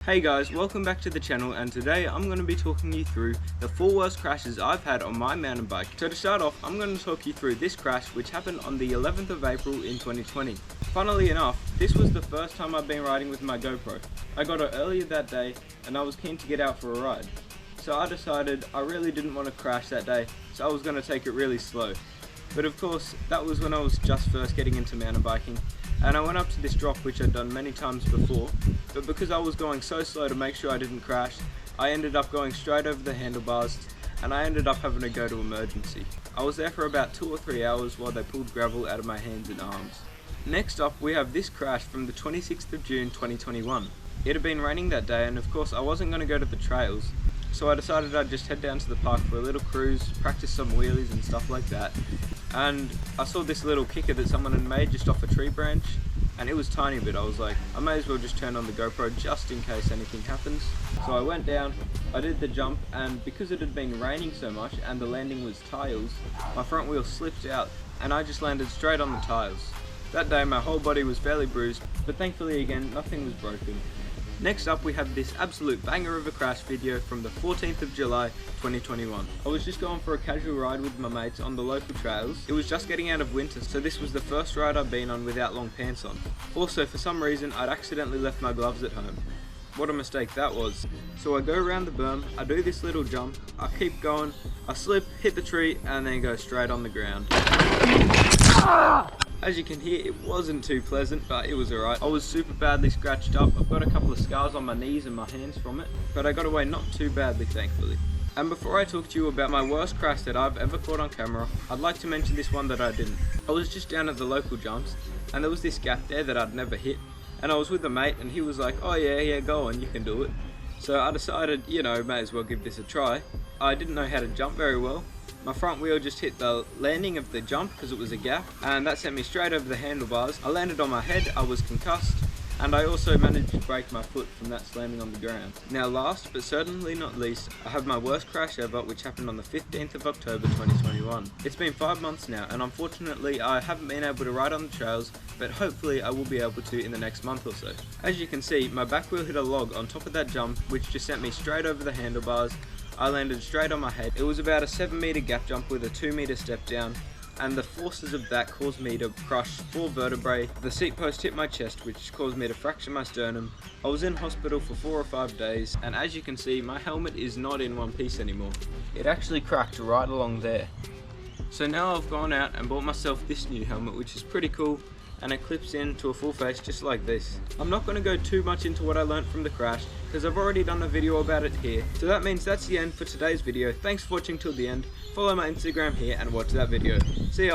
Hey guys, welcome back to the channel, and today I'm going to be talking you through the 4 worst crashes I've had on my mountain bike. So to start off, I'm going to talk you through this crash which happened on the 11th of April in 2020. Funnily enough, this was the first time I've been riding with my GoPro. I got it earlier that day and I was keen to get out for a ride. So I decided I really didn't want to crash that day, so I was going to take it really slow. But of course, that was when I was just first getting into mountain biking. And I went up to this drop which I'd done many times before, but because I was going so slow to make sure I didn't crash, I ended up going straight over the handlebars and I ended up having to go to emergency. I was there for about 2 or 3 hours while they pulled gravel out of my hands and arms. Next up, we have this crash from the 26th of June 2021. It had been raining that day and of course I wasn't going to go to the trails, so I decided I'd just head down to the park for a little cruise, practice some wheelies and stuff like that. And I saw this little kicker that someone had made just off a tree branch, and it was tiny, but I was like, I may as well just turn on the GoPro just in case anything happens. So I went down, I did the jump, and because it had been raining so much and the landing was tiles, my front wheel slipped out and I just landed straight on the tiles. That day my whole body was fairly bruised, but thankfully again nothing was broken. Next up, we have this absolute banger of a crash video from the 14th of July 2021. I was just going for a casual ride with my mates on the local trails. It was just getting out of winter, so this was the first ride I'd been on without long pants on. Also, for some reason, I'd accidentally left my gloves at home. What a mistake that was. So I go around the berm, I do this little jump, I keep going, I slip, hit the tree, and then go straight on the ground. As you can hear, it wasn't too pleasant, but it was alright. I was super badly scratched up. I've got a couple of scars on my knees and my hands from it, but I got away not too badly, thankfully. And before I talk to you about my worst crash that I've ever caught on camera, I'd like to mention this one that I didn't. I was just down at the local jumps, and there was this gap there that I'd never hit, and I was with a mate, and he was like, oh yeah, go on, you can do it. So I decided, may as well give this a try. I didn't know how to jump very well. My front wheel just hit the landing of the jump because it was a gap, and that sent me straight over the handlebars. I landed on my head, I was concussed, and I also managed to break my foot from that slamming on the ground. Now last, but certainly not least, I have my worst crash ever, which happened on the 15th of October 2021. It's been 5 months now, and unfortunately I haven't been able to ride on the trails, but hopefully I will be able to in the next month or so. As you can see, my back wheel hit a log on top of that jump, which just sent me straight over the handlebars. I landed straight on my head. It was about a 7-meter gap jump with a 2-meter step down, and the forces of that caused me to crush 4 vertebrae. The seat post hit my chest, which caused me to fracture my sternum. I was in hospital for 4 or 5 days, and as you can see, my helmet is not in one piece anymore. It actually cracked right along there. So now I've gone out and bought myself this new helmet, which is pretty cool, and it clips into a full face just like this. I'm not going to go too much into what I learned from the crash, because I've already done a video about it here. So that means that's the end for today's video. Thanks for watching till the end. Follow my Instagram here and watch that video. See ya!